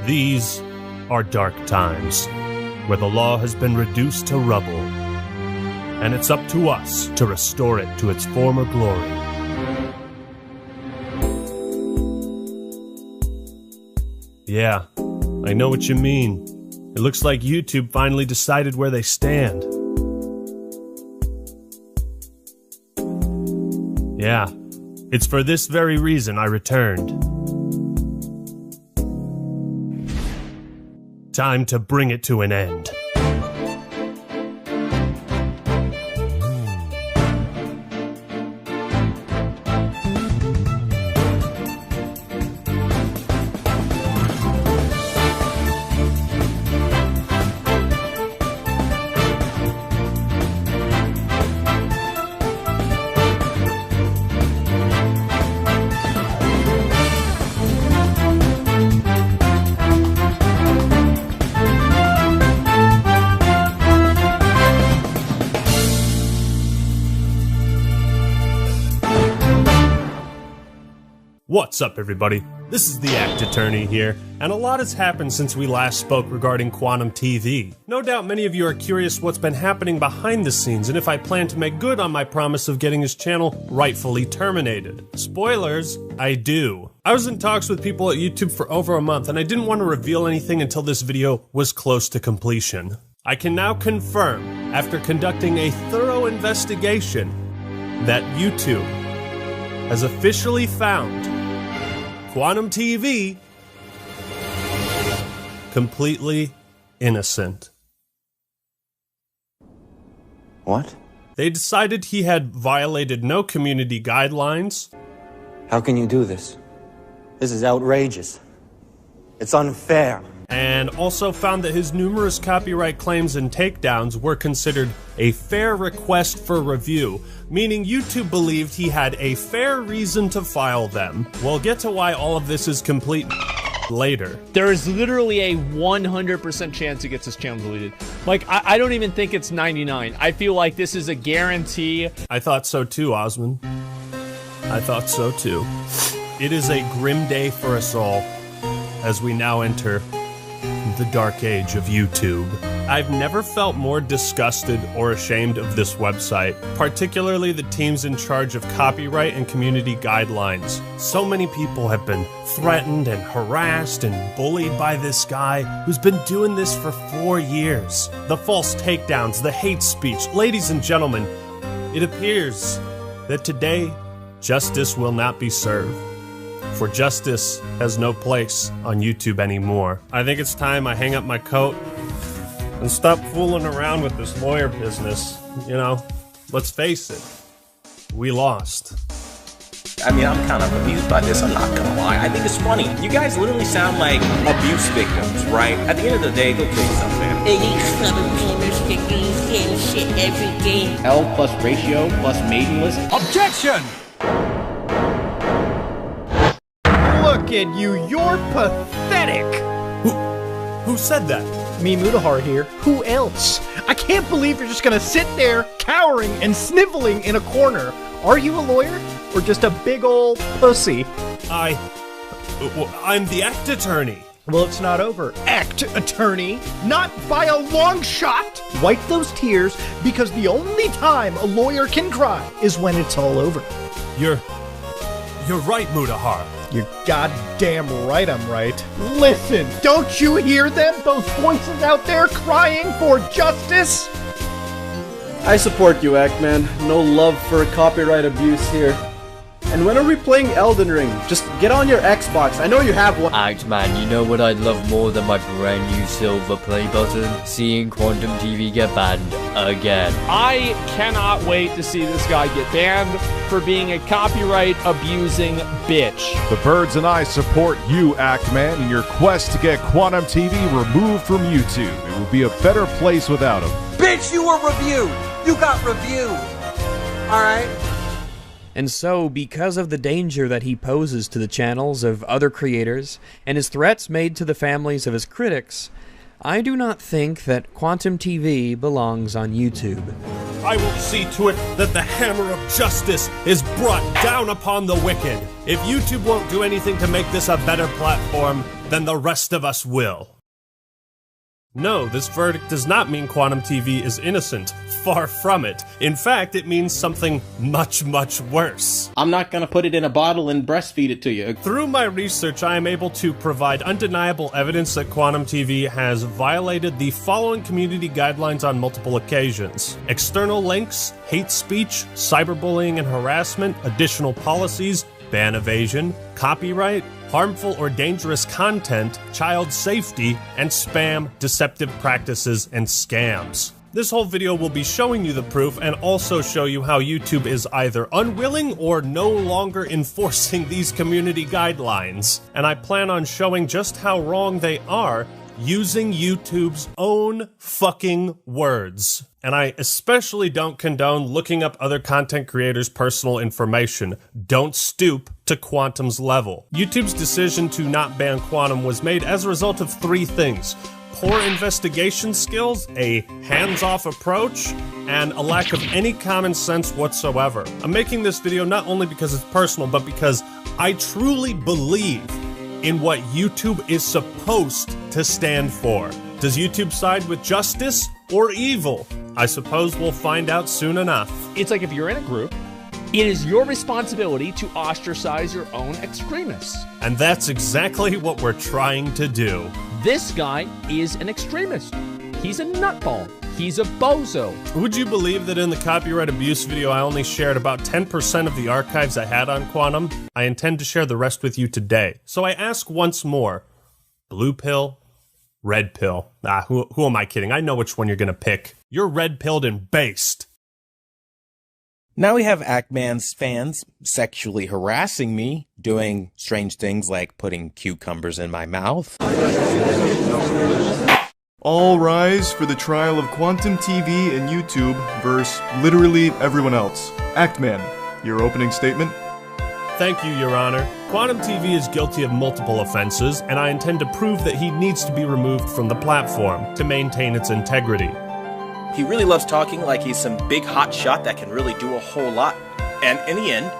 These are dark times, where the law has been reduced to rubble, and it's up to us to restore it to its former glory. Yeah, I know what you mean. It looks like YouTube finally decided where they stand. Yeah, it's for this very reason I returned. Time to bring it to an end. What's up, everybody? This is the Act Attorney here, and a lot has happened since we last spoke regarding Quantum TV. No doubt many of you are curious what's been happening behind the scenes and if I plan to make good on my promise of getting his channel rightfully terminated. Spoilers, I do. I was in talks with people at YouTube for over a month, and I didn't want to reveal anything until this video was close to completion. I can now confirm, after conducting a thorough investigation, that YouTube has officially found Quantum TV completely innocent. What? They decided he had violated no community guidelines. How can you do this? This is outrageous. It's unfair. And also found that his numerous copyright claims and takedowns were considered a fair request for review, meaning YouTube believed he had a fair reason to file them. We'll get to why all of this is complete later. There is literally a 100% chance he gets his channel deleted. Like, I don't even think it's 99. I feel like this is a guarantee. I thought so too, Osman. I thought so too. It is a grim day for us all as we now enter the dark age of YouTube. I've never felt more disgusted or ashamed of this website, particularly the teams in charge of copyright and community guidelines. So many people have been threatened and harassed and bullied by this guy who's been doing this for 4 years. The false takedowns, the hate speech. Ladies and gentlemen, it appears that today justice will not be served. For justice has no place on YouTube anymore. I think it's time I hang up my coat and stop fooling around with this lawyer business. You know, let's face it, we lost. I mean, I'm kind of amused by this, I'm not gonna lie. I think it's funny. You guys literally sound like abuse victims, right? At the end of the day, go kill yourself, man. And these southern gamers get these same shit every day. L plus ratio plus maidenless. Objection! Look at you, you're pathetic! Who said that? Me, Mutahar here. Who else? I can't believe you're just gonna sit there, cowering and sniveling in a corner. Are you a lawyer? Or just a big ol' pussy? I'm the Act Attorney. Well, it's not over. Act Attorney, not by a long shot! Wipe those tears, because the only time a lawyer can cry is when it's all over. You're right, Mutahar. You're goddamn right I'm right. Listen, don't you hear them? Those voices out there crying for justice? I support you, Ackman. No love for copyright abuse here. And when are we playing Elden Ring? Just get on your Xbox. I know you have one. Man, you know what I'd love more than my brand new silver play button? Seeing Quantum TV get banned again. I cannot wait to see this guy get banned for being a copyright abusing bitch. The Birds and I support you, Actman, in your quest to get Quantum TV removed from YouTube. It would be a better place without him. Bitch, you were reviewed! You got reviewed! Alright? And so, because of the danger that he poses to the channels of other creators, and his threats made to the families of his critics, I do not think that Quantum TV belongs on YouTube. I will see to it that the hammer of justice is brought down upon the wicked. If YouTube won't do anything to make this a better platform, then the rest of us will. No, this verdict does not mean Quantum TV is innocent. Far from it. In fact, it means something much, much worse. I'm not gonna put it in a bottle and breastfeed it to you. Through my research, I am able to provide undeniable evidence that Quantum TV has violated the following community guidelines on multiple occasions: external links, hate speech, cyberbullying and harassment, additional policies, ban evasion, copyright, harmful or dangerous content, child safety, and spam, deceptive practices, and scams. This whole video will be showing you the proof and also show you how YouTube is either unwilling or no longer enforcing these community guidelines. And I plan on showing just how wrong they are using YouTube's own fucking words. And I especially don't condone looking up other content creators' personal information. Don't stoop to Quantum's level. YouTube's decision to not ban Quantum was made as a result of three things: poor investigation skills, a hands-off approach, and a lack of any common sense whatsoever. I'm making this video not only because it's personal, but because I truly believe in what YouTube is supposed to stand for. Does YouTube side with justice or evil? I suppose we'll find out soon enough. It's like if you're in a group, it is your responsibility to ostracize your own extremists. And that's exactly what we're trying to do. This guy is an extremist. He's a nutball. He's a bozo. Would you believe that in the copyright abuse video I only shared about 10% of the archives I had on Quantum? I intend to share the rest with you today. So I ask once more, blue pill, red pill? Who am I kidding? I know which one you're gonna pick. You're red-pilled and based. Now we have Ackman's fans sexually harassing me, doing strange things like putting cucumbers in my mouth. All rise for the trial of Quantum TV and YouTube versus literally everyone else. Actman, your opening statement? Thank you, Your Honor. Quantum TV is guilty of multiple offenses, and I intend to prove that he needs to be removed from the platform to maintain its integrity. He really loves talking like he's some big hot shot that can really do a whole lot. And in the end,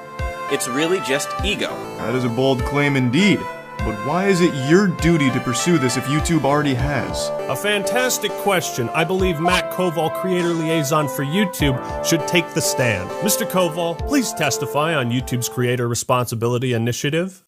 it's really just ego. That is a bold claim indeed. But why is it your duty to pursue this if YouTube already has? A fantastic question. I believe Matt Koval, creator liaison for YouTube, should take the stand. Mr. Koval, please testify on YouTube's Creator Responsibility Initiative.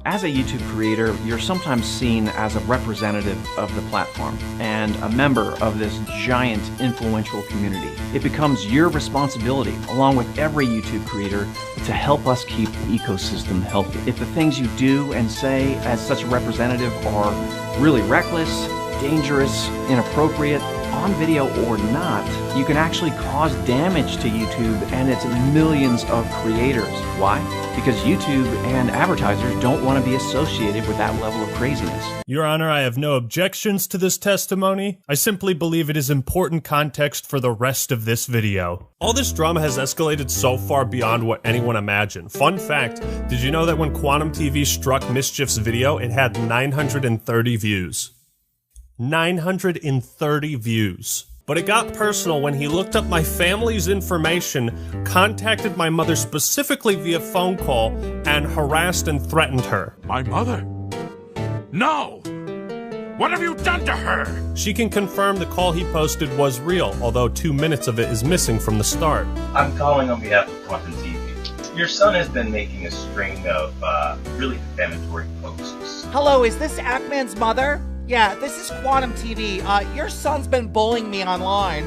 As a YouTube creator, you're sometimes seen as a representative of the platform and a member of this giant influential community. It becomes your responsibility, along with every YouTube creator, to help us keep the ecosystem healthy. If the things you do and say as such a representative are really reckless, dangerous, inappropriate, on video or not, you can actually cause damage to YouTube and its millions of creators. Why? Because YouTube and advertisers don't want to be associated with that level of craziness. Your Honor, I have no objections to this testimony. I simply believe it is important context for the rest of this video. All this drama has escalated so far beyond what anyone imagined. Fun fact, did you know that when Quantum TV struck Mischief's video, it had 930 views? 930 views. But it got personal when he looked up my family's information, contacted my mother specifically via phone call, and harassed and threatened her. My mother? No! What have you done to her? She can confirm the call he posted was real, although 2 minutes of it is missing from the start. I'm calling on behalf of Quantum TV. Your son has been making a string of really defamatory posts. Hello, is this Ackman's mother? Yeah, this is Quantum TV. Your son's been bullying me online.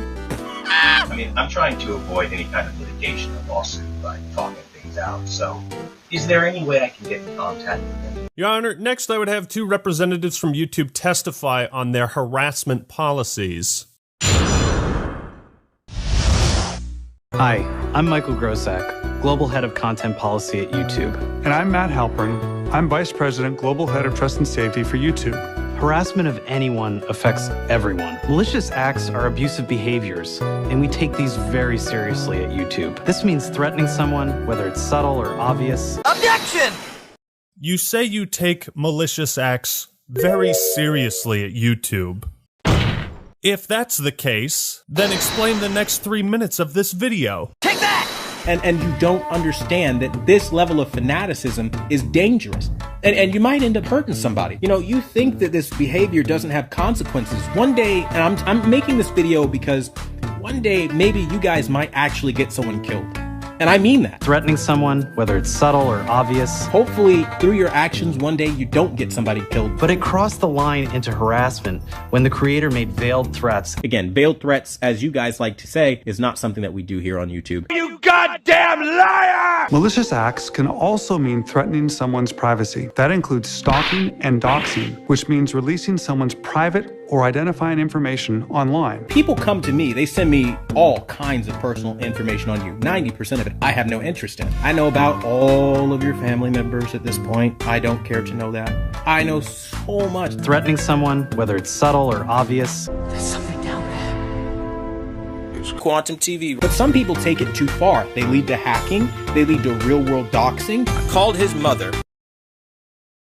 I mean, I'm trying to avoid any kind of litigation or lawsuit by talking things out, so is there any way I can get in contact with him? Your Honor, next I would have 2 representatives from YouTube testify on their harassment policies. Hi, I'm Michael Grosak, Global Head of Content Policy at YouTube. And I'm Matt Halpern. I'm Vice President, Global Head of Trust and Safety for YouTube. Harassment of anyone affects everyone. Malicious acts are abusive behaviors, and we take these very seriously at YouTube. This means threatening someone, whether it's subtle or obvious. Objection! You say you take malicious acts very seriously at YouTube. If that's the case, then explain the next 3 minutes of this video. Take that! and you don't understand that this level of fanaticism is dangerous. And you might end up hurting somebody. You know, you think that this behavior doesn't have consequences. One day, and I'm making this video because one day maybe you guys might actually get someone killed. And I mean that. Threatening someone, whether it's subtle or obvious. Hopefully, through your actions, one day you don't get somebody killed. But it crossed the line into harassment when the creator made veiled threats. Again, veiled threats, as you guys like to say, is not something that we do here on YouTube. You goddamn liar! Malicious acts can also mean threatening someone's privacy. That includes stalking and doxing, which means releasing someone's private or identifying information online. People come to me, they send me all kinds of personal information on you. 90% of it I have no interest in. I know about all of your family members at this point. I don't care to know that. I know so much. Threatening someone, whether it's subtle or obvious. There's something down there. It's Quantum TV. But some people take it too far. They lead to hacking. They lead to real-world doxing. I called his mother.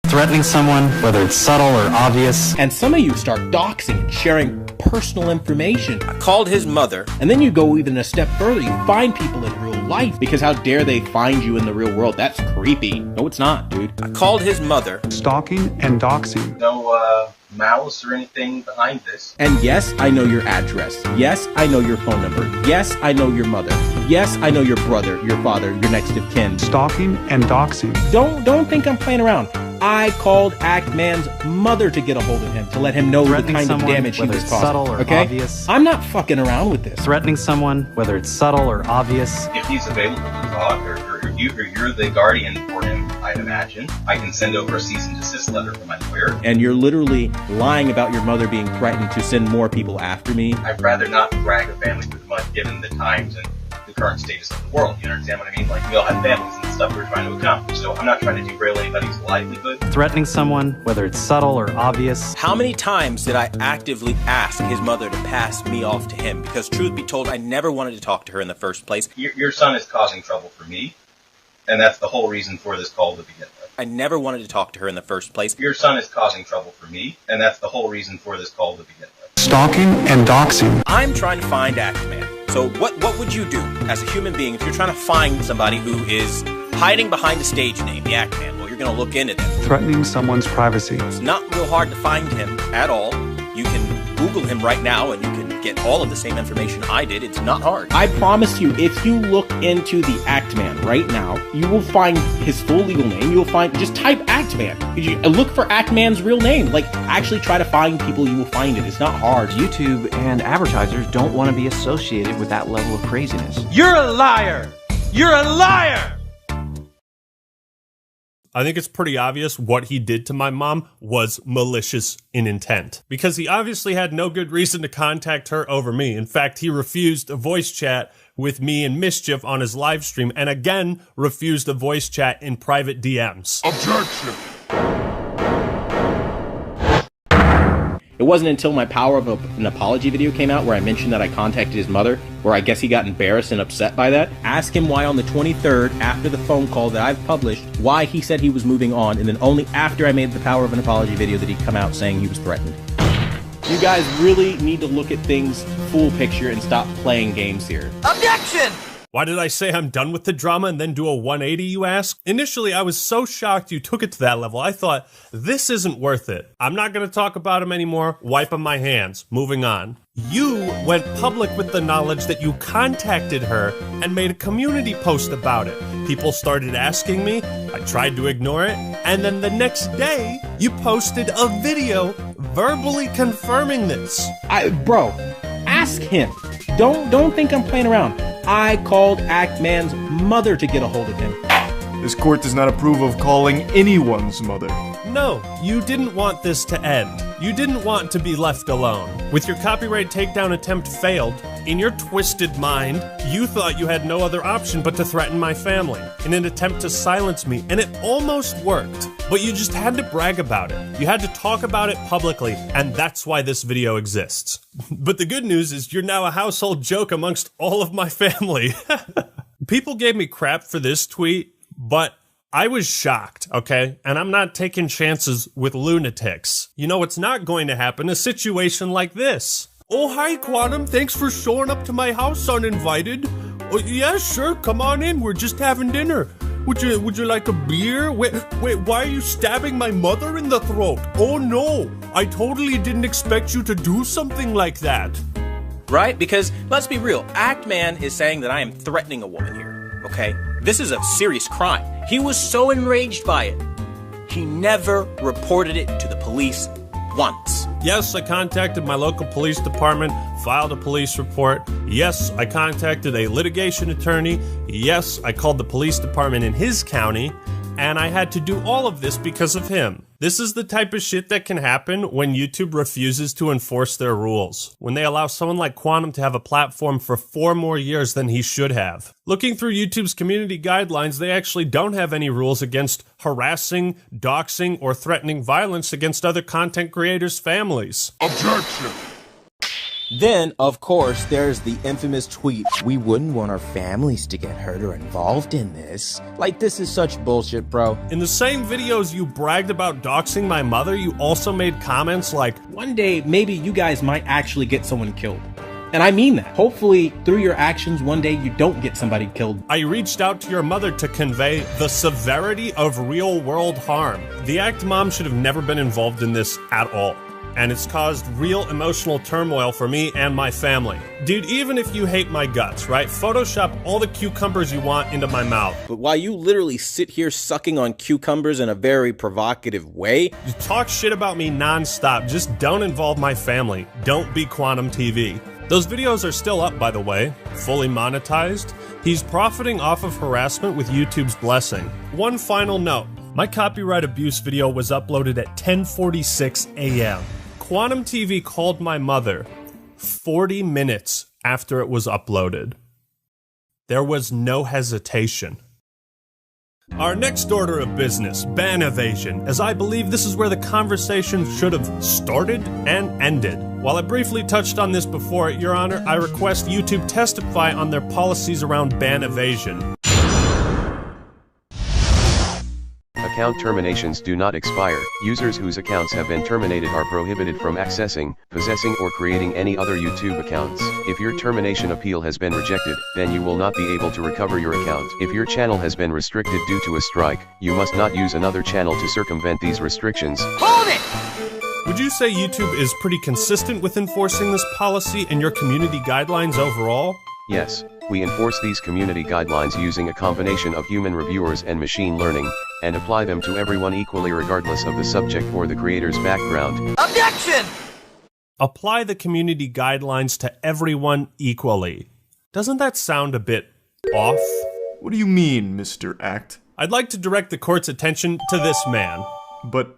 Threatening someone, whether it's subtle or obvious. And some of you start doxing and sharing personal information. I called his mother. And then you go even a step further. You find people in real life. Because how dare they find you in the real world? That's creepy. No, it's not, dude. I called his mother. Stalking and doxing. No, malice or anything behind this. And yes, I know your address. Yes, I know your phone number. Yes, I know your mother. Yes, I know your brother, your father, your next of kin. Stalking and doxing. Don't think I'm playing around. I called Act-Man's mother to get a hold of him, to let him know the kind of damage he was causing. Subtle or obvious. I'm not fucking around with this. Threatening someone, whether it's subtle or obvious. If he's available to talk, or you're the guardian for him, I'd imagine, I can send over a cease and desist letter from my lawyer. And you're literally lying about your mother being threatened to send more people after me. I'd rather not drag a family through the mud given the times and the current status of the world. You understand what I mean? Like, we all have families and stuff we're trying to accomplish. So I'm not trying to derail anybody's livelihood. Threatening someone, whether it's subtle or obvious. How many times did I actively ask his mother to pass me off to him? Because truth be told, I never wanted to talk to her in the first place. Your son is causing trouble for me, and that's the whole reason for this call to begin with. I never wanted to talk to her in the first place. Your son is causing trouble for me, and that's the whole reason for this call to begin with. Stalking and doxing. I'm trying to find Act-Man. So what would you do as a human being if you're trying to find somebody who is hiding behind a stage name, the Act-Man? Well, you're going to look into them. Threatening someone's privacy. It's not real hard to find him at all. You can Google him right now and you can get all of the same information I did. It's not hard. I promise you, if you look into the Act-Man right now, you will find his full legal name. You'll find, just type Act-Man. Look for Act-Man's real name. Like, actually try to find people, you will find it. It's not hard. YouTube and advertisers don't want to be associated with that level of craziness. You're a liar! You're a liar! I think it's pretty obvious what he did to my mom was malicious in intent. Because he obviously had no good reason to contact her over me. In fact, he refused a voice chat with me and Mischief on his live stream, and again refused a voice chat in private DMs. Objection! It wasn't until my Power of an Apology video came out where I mentioned that I contacted his mother, where I guess he got embarrassed and upset by that. Ask him why on the 23rd, after the phone call that I've published, why he said he was moving on, and then only after I made the Power of an Apology video did he come out saying he was threatened. You guys really need to look at things full picture and stop playing games here. Objection! Why did I say I'm done with the drama and then do a 180, you ask? Initially, I was so shocked you took it to that level. I thought, this isn't worth it. I'm not going to talk about him anymore. Wiping my hands. Moving on. You went public with the knowledge that you contacted her and made a community post about it. People started asking me. I tried to ignore it. And then the next day, you posted a video verbally confirming this. Bro, ask him. Don't think I'm playing around. I called Act-Man's mother to get a hold of him. This court does not approve of calling anyone's mother. No, you didn't want this to end. You didn't want to be left alone. With your copyright takedown attempt failed, in your twisted mind, you thought you had no other option but to threaten my family in an attempt to silence me, and it almost worked. But you just had to brag about it. You had to talk about it publicly, and that's why this video exists. But the good news is you're now a household joke amongst all of my family. People gave me crap for this tweet, but I was shocked, okay? And I'm not taking chances with lunatics. You know what's not going to happen? A situation like this. Oh, hi, Quantum. Thanks for showing up to my house uninvited. Oh, yeah, sure, come on in, we're just having dinner. Would you like a beer? Wait, why are you stabbing my mother in the throat? Oh no, I totally didn't expect you to do something like that. Right? Because, let's be real, Act-Man is saying that I am threatening a woman here, okay? This is a serious crime. He was so enraged by it, he never reported it to the police once. Yes, I contacted my local police department, filed a police report. Yes, I contacted a litigation attorney. Yes, I called the police department in his county, and I had to do all of this because of him. This is the type of shit that can happen when YouTube refuses to enforce their rules. When they allow someone like Quantum to have a platform for 4 more years than he should have. Looking through YouTube's community guidelines, they actually don't have any rules against harassing, doxing, or threatening violence against other content creators' families. Objection! Then, of course, there's the infamous tweet, "We wouldn't want our families to get hurt or involved in this." Like, this is such bullshit, bro. In the same videos you bragged about doxing my mother, you also made comments like, "One day, maybe you guys might actually get someone killed." And I mean that. Hopefully, through your actions, one day you don't get somebody killed. I reached out to your mother to convey the severity of real-world harm. The Act Mom should have never been involved in this at all. And it's caused real emotional turmoil for me and my family. Dude, even if you hate my guts, right? Photoshop all the cucumbers you want into my mouth. But while you literally sit here sucking on cucumbers in a very provocative way, you talk shit about me nonstop. Just don't involve my family. Don't be Quantum TV. Those videos are still up, by the way, fully monetized. He's profiting off of harassment with YouTube's blessing. One final note. My copyright abuse video was uploaded at 10:46 a.m. Quantum TV called my mother 40 minutes after it was uploaded. There was no hesitation. Our next order of business, ban evasion, as I believe this is where the conversation should have started and ended. While I briefly touched on this before, Your Honor, I request YouTube testify on their policies around ban evasion. Account terminations do not expire. Users whose accounts have been terminated are prohibited from accessing, possessing, or creating any other YouTube accounts. If your termination appeal has been rejected, then you will not be able to recover your account. If your channel has been restricted due to a strike, you must not use another channel to circumvent these restrictions. Hold it! Would you say YouTube is pretty consistent with enforcing this policy and your community guidelines overall? Yes, we enforce these community guidelines using a combination of human reviewers and machine learning, and apply them to everyone equally regardless of the subject or the creator's background. Objection! Apply the community guidelines to everyone equally. Doesn't that sound a bit off? What do you mean, Mr. Act? I'd like to direct the court's attention to this man. But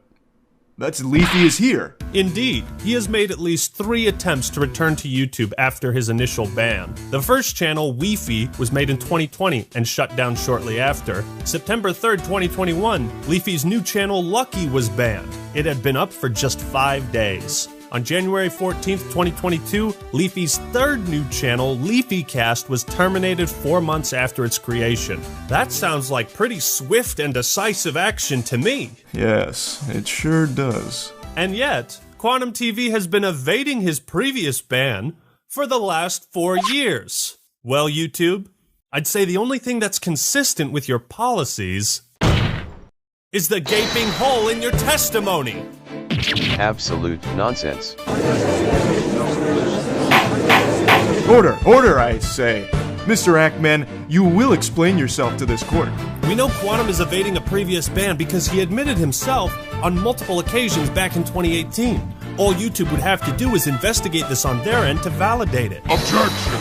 that's Leafy is here. Indeed, he has made at least 3 attempts to return to YouTube after his initial ban. The first channel, Leafy, was made in 2020 and shut down shortly after. September 3rd, 2021, Leafy's new channel, Lucky, was banned. It had been up for just 5 days. On January 14th, 2022, Leafy's 3rd new channel, LeafyCast, was terminated 4 months after its creation. That sounds like pretty swift and decisive action to me. Yes, it sure does. And yet, Quantum TV has been evading his previous ban for the last 4 years. Well, YouTube, I'd say the only thing that's consistent with your policies is the gaping hole in your testimony. Absolute nonsense. Order, I say. Mr. Ackman, you will explain yourself to this court. We know Quantum is evading a previous ban because he admitted himself on multiple occasions back in 2018. All YouTube would have to do is investigate this on their end to validate it. Objection!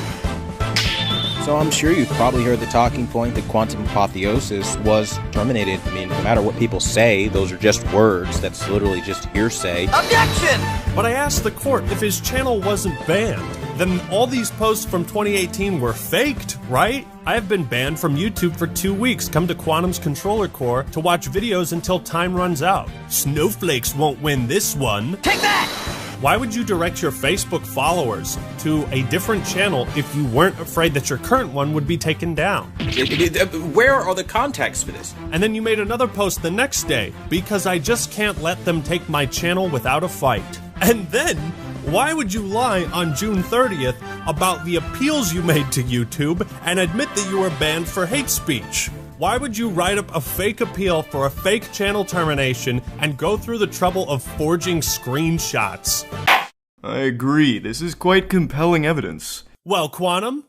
So I'm sure you've probably heard the talking point that Quantum Apotheosis was terminated. I mean, no matter what people say, those are just words. That's literally just hearsay. Objection! But I asked the court if his channel wasn't banned, then all these posts from 2018 were faked, right? I have been banned from YouTube for 2 weeks. Come to Quantum's controller core to watch videos until time runs out. Snowflakes won't win this one. Take that! Why would you direct your Facebook followers to a different channel if you weren't afraid that your current one would be taken down? Where are the contacts for this? And then you made another post the next day, because I just can't let them take my channel without a fight. And then, why would you lie on June 30th about the appeals you made to YouTube and admit that you were banned for hate speech. Why would you write up a fake appeal for a fake channel termination and go through the trouble of forging screenshots? I agree, this is quite compelling evidence. Well, Quantum,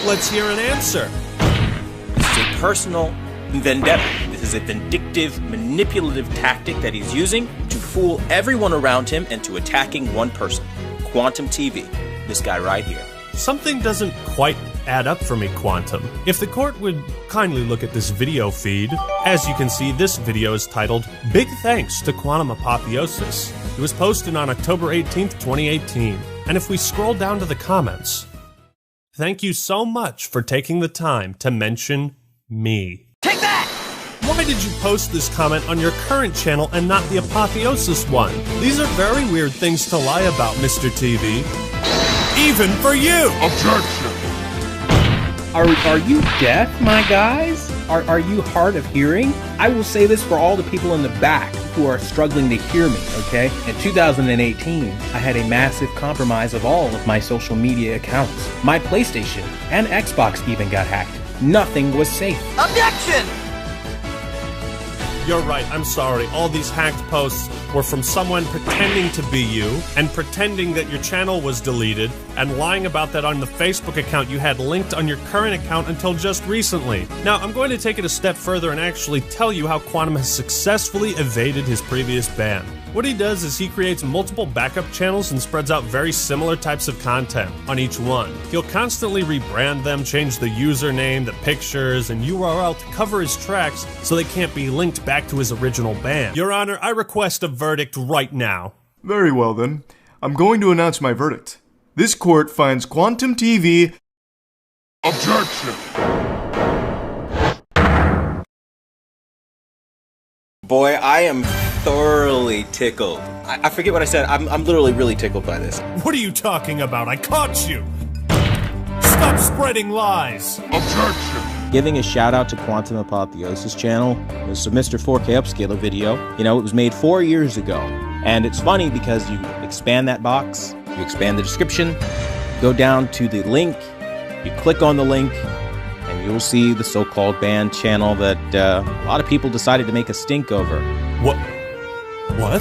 let's hear an answer. This is a personal vendetta. This is a vindictive, manipulative tactic that he's using to fool everyone around him into attacking one person. Quantum TV. This guy right here. Something doesn't quite add up for me, Quantum. If the court would kindly look at this video feed, as you can see, this video is titled, Big Thanks to Quantum Apotheosis. It was posted on October 18th, 2018. And if we scroll down to the comments, thank you so much for taking the time to mention me. Take that! Why did you post this comment on your current channel and not the Apotheosis one? These are very weird things to lie about, Mr. TV. Even for you! Objection! Are you deaf, my guys? Are you hard of hearing? I will say this for all the people in the back who are struggling to hear me, okay? In 2018, I had a massive compromise of all of my social media accounts. My PlayStation and Xbox even got hacked. Nothing was safe. Objection! You're right, I'm sorry. All these hacked posts were from someone pretending to be you, and pretending that your channel was deleted, and lying about that on the Facebook account you had linked on your current account until just recently. Now, I'm going to take it a step further and actually tell you how Quantum has successfully evaded his previous ban. What he does is he creates multiple backup channels and spreads out very similar types of content on each one. He'll constantly rebrand them, change the username, the pictures, and URL to cover his tracks so they can't be linked back to his original ban. Your Honor, I request a verdict right now. Very well then. I'm going to announce my verdict. This court finds Quantum TV... Objection! Boy, I am thoroughly tickled. I forget what I said. I'm literally really tickled by this. What are you talking about? I caught you! Stop spreading lies! Objection! Giving a shout out to Quantum Apotheosis channel. There's a Mr. 4K Upscaler video. You know, it was made 4 years ago. And it's funny because you expand that box, you expand the description, go down to the link, you click on the link, and you'll see the so-called banned channel that a lot of people decided to make a stink over. What?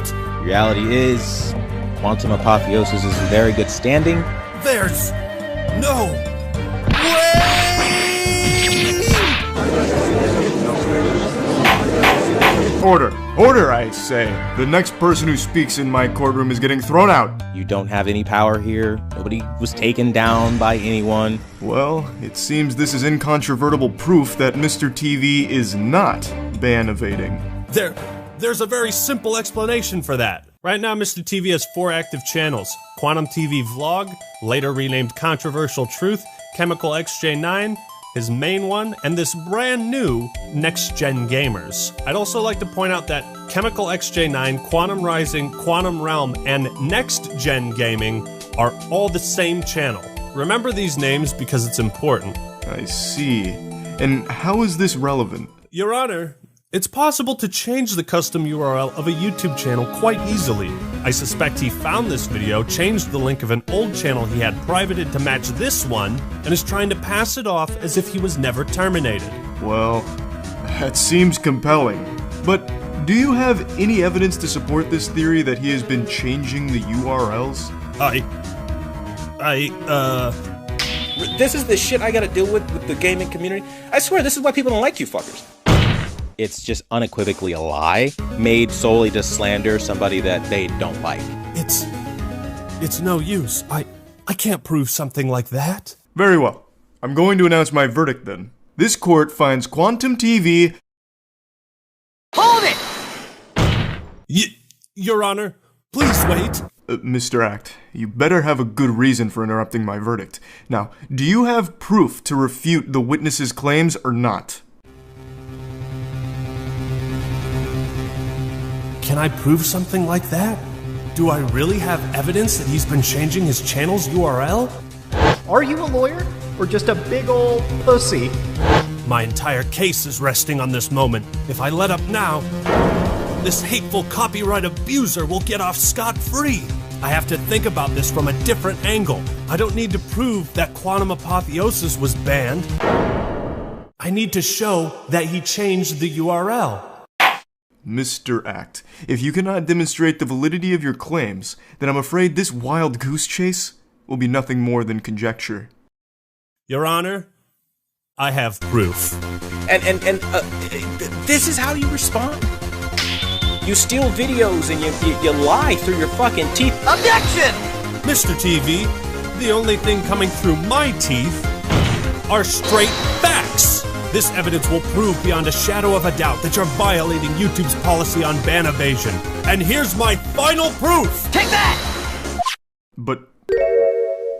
The reality is, Quantum Apotheosis is in very good standing. There's no way! Order! Order, I say! The next person who speaks in my courtroom is getting thrown out! You don't have any power here. Nobody was taken down by anyone. Well, it seems this is incontrovertible proof that Mr. TV is not ban evading. There's a very simple explanation for that. Right now, Mr. TV has 4 active channels. Quantum TV Vlog, later renamed Controversial Truth, Chemical XJ9, his main one, and this brand new Next Gen Gamers. I'd also like to point out that Chemical XJ9, Quantum Rising, Quantum Realm, and Next Gen Gaming are all the same channel. Remember these names because it's important. I see. And how is this relevant? Your Honor, it's possible to change the custom URL of a YouTube channel quite easily. I suspect he found this video, changed the link of an old channel he had privated to match this one, and is trying to pass it off as if he was never terminated. Well, that seems compelling. But do you have any evidence to support this theory that he has been changing the URLs? This is the shit I gotta deal with the gaming community. I swear, this is why people don't like you fuckers. It's just unequivocally a lie, made solely to slander somebody that they don't like. It's no use. I can't prove something like that. Very well. I'm going to announce my verdict then. This court finds Quantum TV... Hold it! Your Honor, please wait. Mr. Act, you better have a good reason for interrupting my verdict. Now, do you have proof to refute the witness's claims or not? Can I prove something like that? Do I really have evidence that he's been changing his channel's URL? Are you a lawyer? Or just a big old pussy? My entire case is resting on this moment. If I let up now, this hateful copyright abuser will get off scot-free. I have to think about this from a different angle. I don't need to prove that Quantum Apotheosis was banned. I need to show that he changed the URL. Mr. Act, if you cannot demonstrate the validity of your claims, then I'm afraid this wild goose chase will be nothing more than conjecture. Your Honor, I have proof. And this is how you respond? You steal videos and you lie through your fucking teeth. Objection! Mr. TV, the only thing coming through my teeth are straight facts. This evidence will prove beyond a shadow of a doubt that you're violating YouTube's policy on ban evasion. And here's my final proof! Take that! But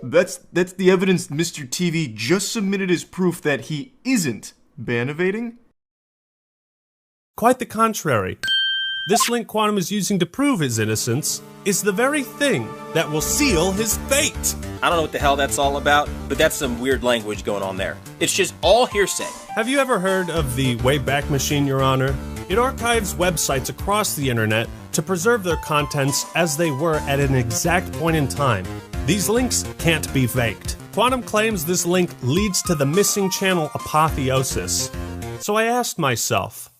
that's the evidence Mr. TV just submitted as proof that he isn't ban evading? Quite the contrary. This link Quantum is using to prove his innocence is the very thing that will seal his fate. I don't know what the hell that's all about, but that's some weird language going on there. It's just all hearsay. Have you ever heard of the Wayback Machine, Your Honor? It archives websites across the internet to preserve their contents as they were at an exact point in time. These links can't be faked. Quantum claims this link leads to the missing channel Apotheosis. So I asked myself,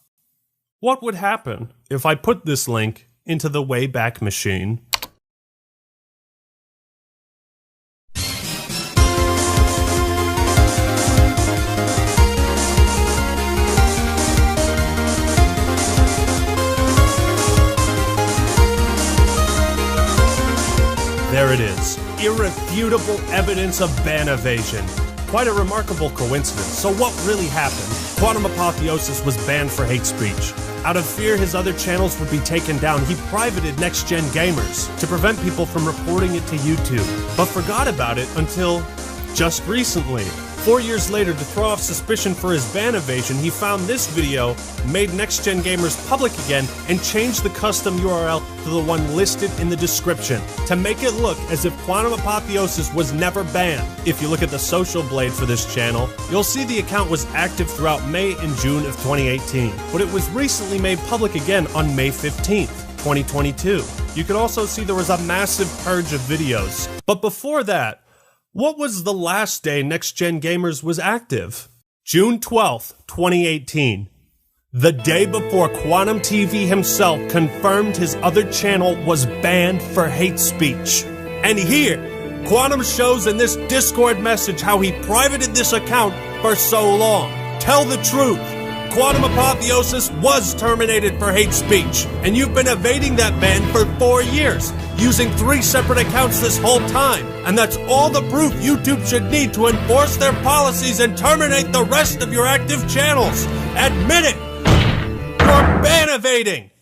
what would happen if I put this link into the Wayback Machine? There it is. Irrefutable evidence of ban evasion. Quite a remarkable coincidence. So what really happened? Quantum Apotheosis was banned for hate speech. Out of fear his other channels would be taken down, he privated Next Gen Gamers to prevent people from reporting it to YouTube, but forgot about it until just recently. 4 years later, to throw off suspicion for his ban evasion, he found this video, made Next Gen Gamers public again, and changed the custom URL to the one listed in the description to make it look as if Quantum Apotheosis was never banned. If you look at the social blade for this channel, you'll see the account was active throughout May and June of 2018, but it was recently made public again on May 15th, 2022. You can also see there was a massive purge of videos. But before that, what was the last day Next Gen Gamers was active? June 12th, 2018. The day before Quantum TV himself confirmed his other channel was banned for hate speech. And here, Quantum shows in this Discord message how he privated this account for so long. Tell the truth. Quantum Apotheosis was terminated for hate speech, and you've been evading that ban for 4 years, using 3 separate accounts this whole time, and that's all the proof YouTube should need to enforce their policies and terminate the rest of your active channels. Admit it! You're ban evading!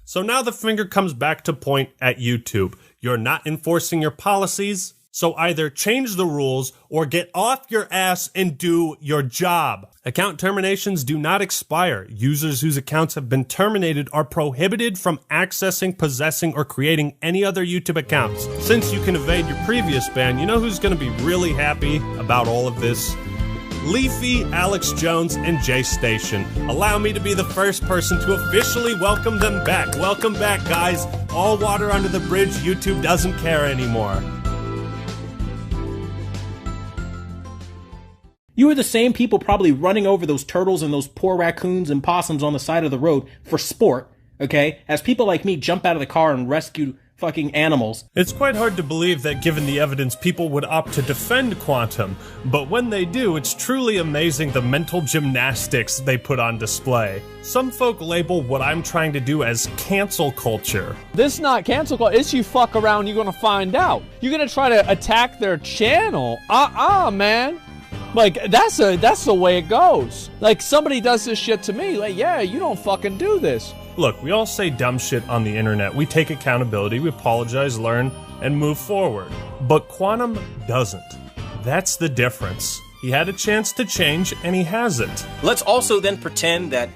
So now the finger comes back to point at YouTube. You're not enforcing your policies, so either change the rules or get off your ass and do your job. Account terminations do not expire. Users whose accounts have been terminated are prohibited from accessing, possessing, or creating any other YouTube accounts. Since you can evade your previous ban, you know who's going to be really happy about all of this? Leafy, Alex Jones, and Jay Station. Allow me to be the first person to officially welcome them back. Welcome back, guys. All water under the bridge. YouTube doesn't care anymore. You are the same people probably running over those turtles and those poor raccoons and possums on the side of the road for sport, okay? As people like me jump out of the car and rescue fucking animals. It's quite hard to believe that given the evidence, people would opt to defend Quantum, but when they do, it's truly amazing the mental gymnastics they put on display. Some folk label what I'm trying to do as cancel culture. This is not cancel culture, it's you fuck around, you're gonna find out. You're gonna try to attack their channel? Man. Like, that's the way it goes. Like, somebody does this shit to me, like, yeah, you don't fucking do this. Look, we all say dumb shit on the internet. We take accountability, we apologize, learn, and move forward. But Quantum doesn't. That's the difference. He had a chance to change, and he hasn't. Let's also then pretend that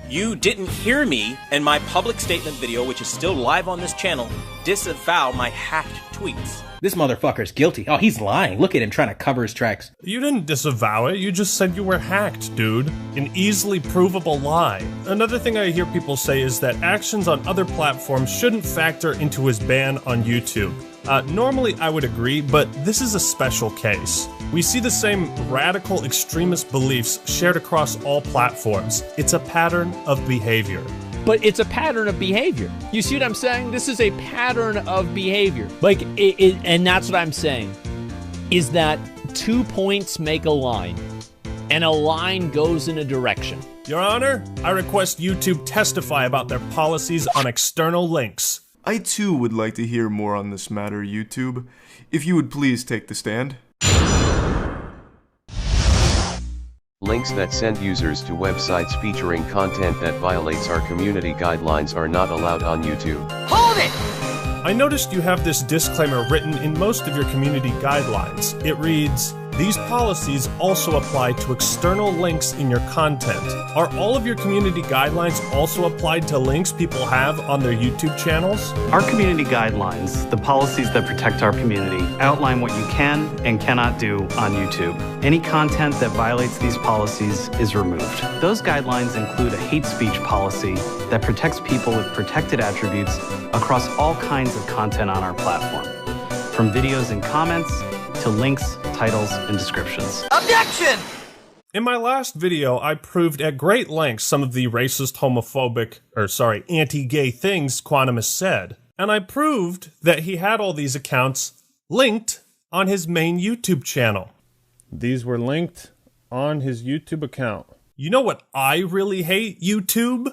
you didn't hear me in my public statement video, which is still live on this channel, disavow my hacked tweets. This motherfucker's guilty. Oh, he's lying. Look at him trying to cover his tracks. You didn't disavow it, you just said you were hacked, dude. An easily provable lie. Another thing I hear people say is that actions on other platforms shouldn't factor into his ban on YouTube. Normally I would agree, but this is a special case. We see the same radical extremist beliefs shared across all platforms. It's a pattern of behavior. But it's a pattern of behavior. You see what I'm saying? This is a pattern of behavior. Like, and that's what I'm saying, is that 2 points make a line, and a line goes in a direction. Your Honor, I request YouTube testify about their policies on external links. I too would like to hear more on this matter, YouTube. If you would please take the stand. Links that send users to websites featuring content that violates our community guidelines are not allowed on YouTube. Hold it! I noticed you have this disclaimer written in most of your community guidelines. It reads, "These policies also apply to external links in your content." Are all of your community guidelines also applied to links people have on their YouTube channels? Our community guidelines, the policies that protect our community, outline what you can and cannot do on YouTube. Any content that violates these policies is removed. Those guidelines include a hate speech policy that protects people with protected attributes across all kinds of content on our platform, from videos and comments to links, titles, and descriptions. Objection! In my last video, I proved at great length some of the racist, homophobic, anti-gay things Quantum has said. And I proved that he had all these accounts linked on his main YouTube channel. These were linked on his YouTube account. You know what I really hate, YouTube?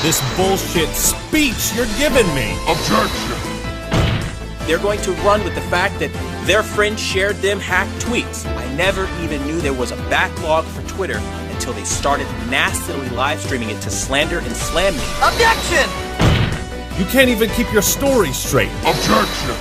This bullshit speech you're giving me. Objection! They're going to run with the fact that their friend shared them hacked tweets. I never even knew there was a backlog for Twitter until they started nastily live streaming it to slander and slam me. Objection! You can't even keep your story straight. Objection!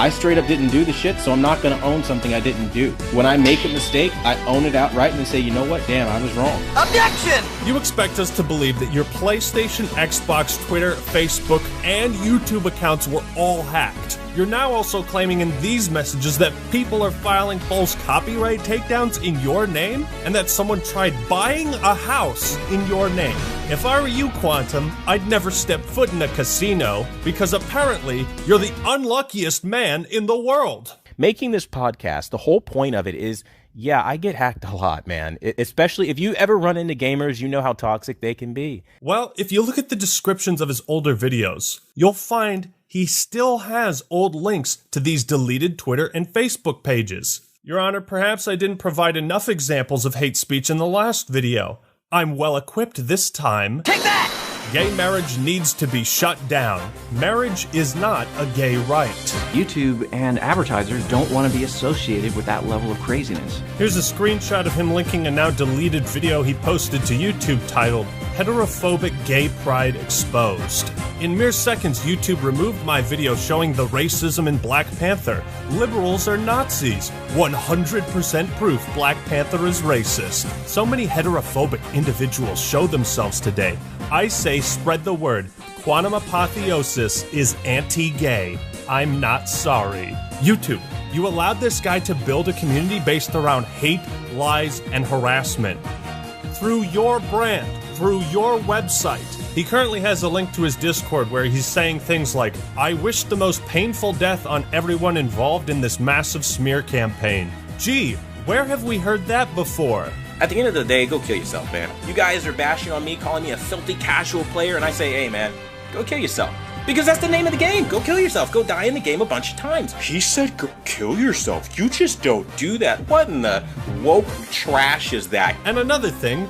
I straight up didn't do the shit, so I'm not gonna own something I didn't do. When I make a mistake, I own it outright and say, you know what, damn, I was wrong. Objection! You expect us to believe that your PlayStation, Xbox, Twitter, Facebook, and YouTube accounts were all hacked. You're now also claiming in these messages that people are filing false copyright takedowns in your name, and that someone tried buying a house in your name. If I were you, Quantum, I'd never step foot in a casino, because apparently you're the unluckiest man in the world. Making this podcast, the whole point of it is, yeah, I get hacked a lot, man. Especially if you ever run into gamers, you know how toxic they can be. Well, if you look at the descriptions of his older videos, you'll find he still has old links to these deleted Twitter and Facebook pages. Your Honor, perhaps I didn't provide enough examples of hate speech in the last video. I'm well equipped this time. Take that! Gay marriage needs to be shut down. Marriage is not a gay right. YouTube and advertisers don't want to be associated with that level of craziness. Here's a screenshot of him linking a now deleted video he posted to YouTube titled, "Heterophobic Gay Pride Exposed." In mere seconds, YouTube removed my video showing the racism in Black Panther. Liberals are Nazis. 100% proof Black Panther is racist. So many heterophobic individuals show themselves today. I say spread the word. Quantum Apotheosis is anti-gay. I'm not sorry. YouTube, you allowed this guy to build a community based around hate, lies, and harassment. Through your brand, through your website. He currently has a link to his Discord where he's saying things like, "I wish the most painful death on everyone involved in this massive smear campaign." Gee, where have we heard that before? At the end of the day, go kill yourself, man. You guys are bashing on me, calling me a filthy casual player, and I say, hey, man, go kill yourself. Because that's the name of the game. Go kill yourself. Go die in the game a bunch of times. He said go kill yourself. You just don't do that. What in the woke trash is that? And another thing,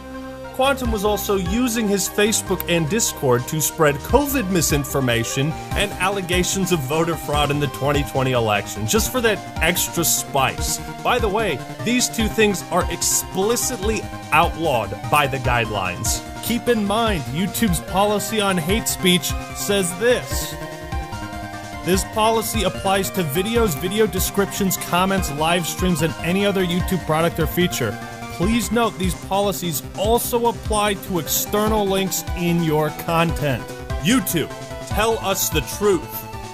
Quantum was also using his Facebook and Discord to spread COVID misinformation and allegations of voter fraud in the 2020 election, just for that extra spice. By the way, these two things are explicitly outlawed by the guidelines. Keep in mind, YouTube's policy on hate speech says this. This policy applies to videos, video descriptions, comments, live streams, and any other YouTube product or feature. Please note these policies also apply to external links in your content. YouTube, tell us the truth.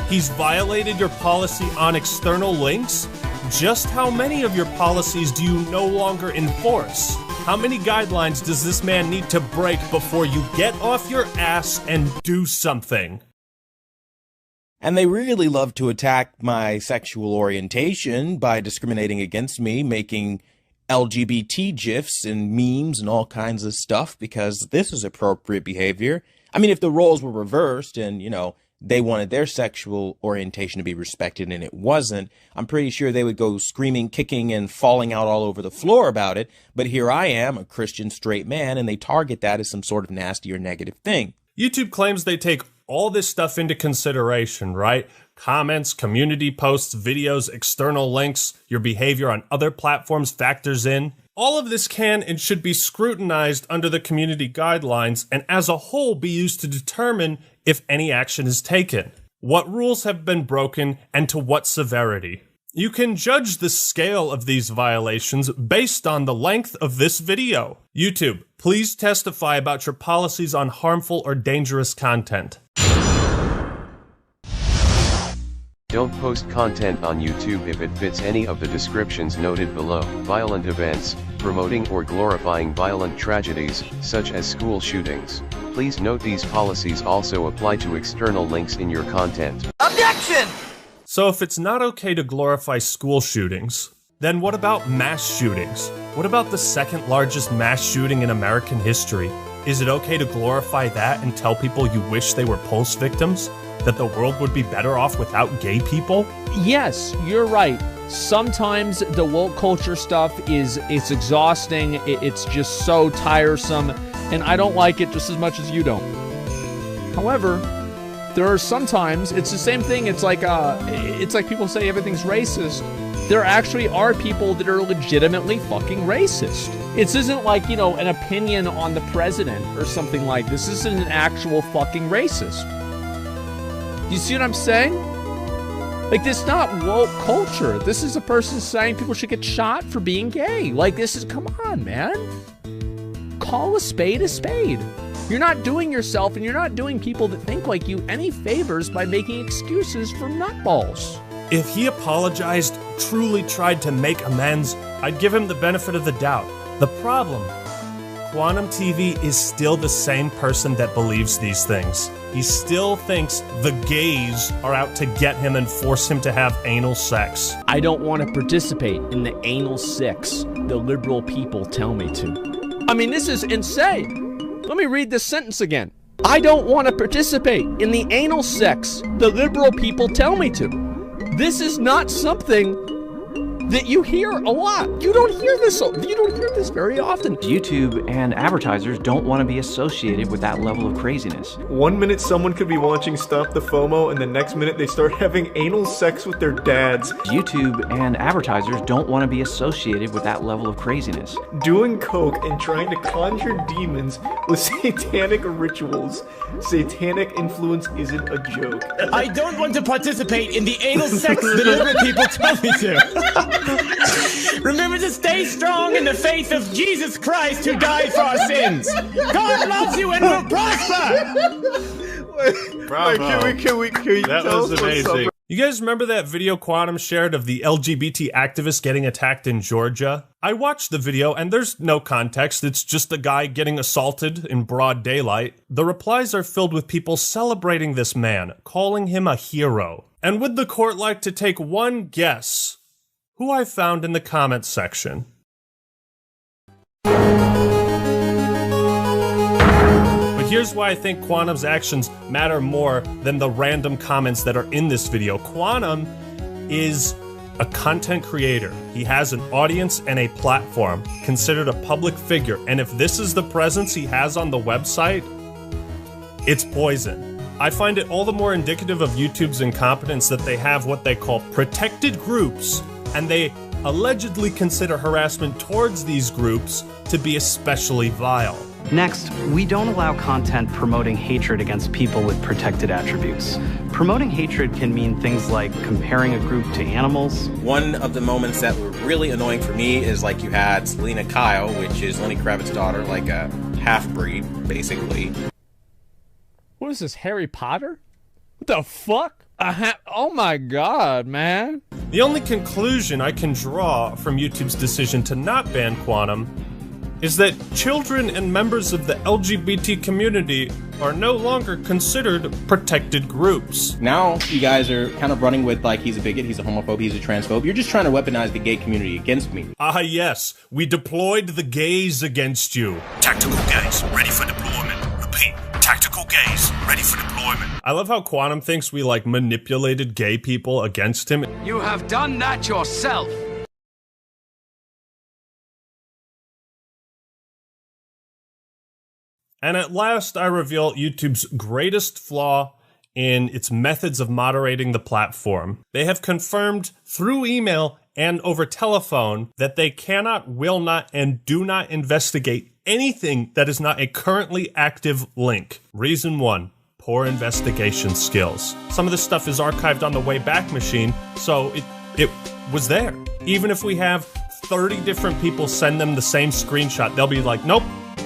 He's violated your policy on external links? Just how many of your policies do you no longer enforce? How many guidelines does this man need to break before you get off your ass and do something? And they really love to attack my sexual orientation by discriminating against me, making LGBT GIFs and memes and all kinds of stuff, because this is appropriate behavior. I mean, if the roles were reversed and, you know, they wanted their sexual orientation to be respected and it wasn't, I'm pretty sure they would go screaming, kicking, and falling out all over the floor about it. But here I am, a Christian straight man, and they target that as some sort of nasty or negative thing. YouTube claims they take all this stuff into consideration, right? Comments, community posts, videos, external links, your behavior on other platforms factors in. All of this can and should be scrutinized under the community guidelines and as a whole be used to determine if any action is taken, what rules have been broken, and to what severity. You can judge the scale of these violations based on the length of this video. YouTube, please testify about your policies on harmful or dangerous content. Don't post content on YouTube if it fits any of the descriptions noted below. Violent events, promoting or glorifying violent tragedies, such as school shootings. Please note these policies also apply to external links in your content. Objection! So if it's not okay to glorify school shootings, then what about mass shootings? What about the second largest mass shooting in American history? Is it okay to glorify that and tell people you wish they were Pulse victims? That the world would be better off without gay people? Yes, you're right. Sometimes the woke culture stuff it's exhausting. It's just so tiresome, and I don't like it just as much as you don't. However, there are sometimes it's the same thing. It's like people say everything's racist. There actually are people that are legitimately fucking racist. This isn't like, you know, an opinion on the president or something like this. This isn't an actual fucking racist. You see what I'm saying? Like, this is not woke culture. This is a person saying people should get shot for being gay. Like, this is, come on, man. Call a spade a spade. You're not doing yourself and you're not doing people that think like you any favors by making excuses for nutballs. If he apologized, truly tried to make amends, I'd give him the benefit of the doubt. The problem, Quantum TV is still the same person that believes these things. He still thinks the gays are out to get him and force him to have anal sex. I don't want to participate in the anal sex the liberal people tell me to. I mean, this is insane. Let me read this sentence again. I don't want to participate in the anal sex the liberal people tell me to. This is not something that you hear a lot. You don't hear this very often. YouTube and advertisers don't want to be associated with that level of craziness. 1 minute someone could be watching Stop the FOMO, and the next minute they start having anal sex with their dads. YouTube and advertisers don't want to be associated with that level of craziness. Doing coke and trying to conjure demons with satanic rituals. Satanic influence isn't a joke. I don't want to participate in the anal sex the liberal people tell me to. Remember to stay strong in the faith of Jesus Christ who died for our sins. God loves you and will prosper. Bravo. Can we That tell was us amazing. something? You guys remember that video Quantum shared of the LGBT activist getting attacked in Georgia? I watched the video and there's no context. It's just a guy getting assaulted in broad daylight. The replies are filled with people celebrating this man, calling him a hero. And would the court like to take one guess who I found in the comments section? But here's why I think Quantum's actions matter more than the random comments that are in this video. Quantum is a content creator. He has an audience and a platform, considered a public figure. And if this is the presence he has on the website, it's poison. I find it all the more indicative of YouTube's incompetence that they have what they call protected groups, and they allegedly consider harassment towards these groups to be especially vile. Next, we don't allow content promoting hatred against people with protected attributes. Promoting hatred can mean things like comparing a group to animals. One of the moments that were really annoying for me is like you had Selena Kyle, which is Lenny Kravitz's daughter, like a half-breed, basically. What is this, Harry Potter? What the fuck? Oh my god, man. The only conclusion I can draw from YouTube's decision to not ban Quantum is that children and members of the LGBT community are no longer considered protected groups. Now you guys are kind of running with like he's a bigot, he's a homophobe, he's a transphobe. You're just trying to weaponize the gay community against me. Ah yes, we deployed the gays against you. Tactical gays, ready for deployment. Repeat, tactical gays, ready for deployment. I love how Quantum thinks we like manipulated gay people against him. You have done that yourself. And at last, I reveal YouTube's greatest flaw in its methods of moderating the platform. They have confirmed through email and over telephone that they cannot, will not, and do not investigate anything that is not a currently active link. Reason 1, poor investigation skills. Some of this stuff is archived on the Wayback Machine, so it was there. Even if we have 30 different people send them the same screenshot, they'll be like, nope.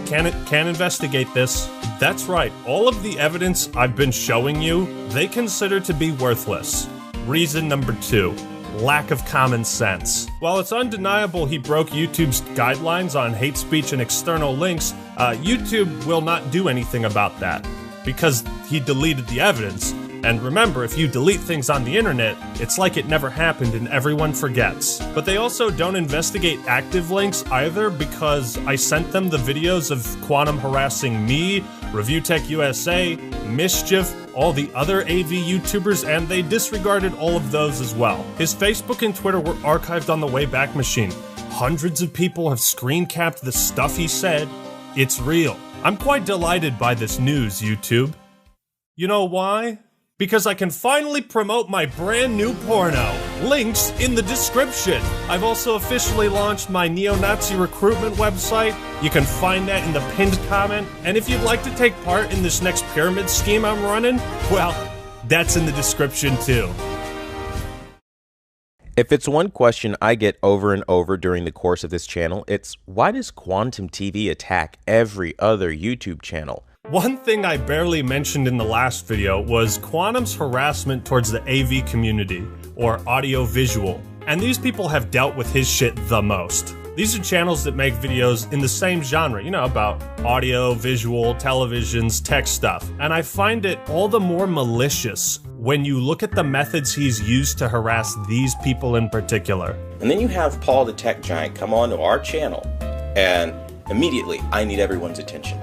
Can't investigate this. That's right, all of the evidence I've been showing you, they consider to be worthless. Reason number 2, lack of common sense. While it's undeniable he broke YouTube's guidelines on hate speech and external links, YouTube will not do anything about that because he deleted the evidence. And remember, if you delete things on the internet, it's like it never happened and everyone forgets. But they also don't investigate active links either because I sent them the videos of Quantum harassing me, Review Tech USA, Mischief, all the other AV YouTubers, and they disregarded all of those as well. His Facebook and Twitter were archived on the Wayback Machine. Hundreds of people have screen capped the stuff he said. It's real. I'm quite delighted by this news, YouTube. You know why? Because I can finally promote my brand new porno. Links in the description. I've also officially launched my neo-Nazi recruitment website. You can find that in the pinned comment. And if you'd like to take part in this next pyramid scheme I'm running, well, that's in the description too. If it's one question I get over and over during the course of this channel, it's why does Quantum TV attack every other YouTube channel? One thing I barely mentioned in the last video was Quantum's harassment towards the AV community, or audio-visual, and these people have dealt with his shit the most. These are channels that make videos in the same genre, you know, about audio, visual, televisions, tech stuff, and I find it all the more malicious when you look at the methods he's used to harass these people in particular. And then you have Paul the Tech Giant come onto our channel, and immediately I need everyone's attention.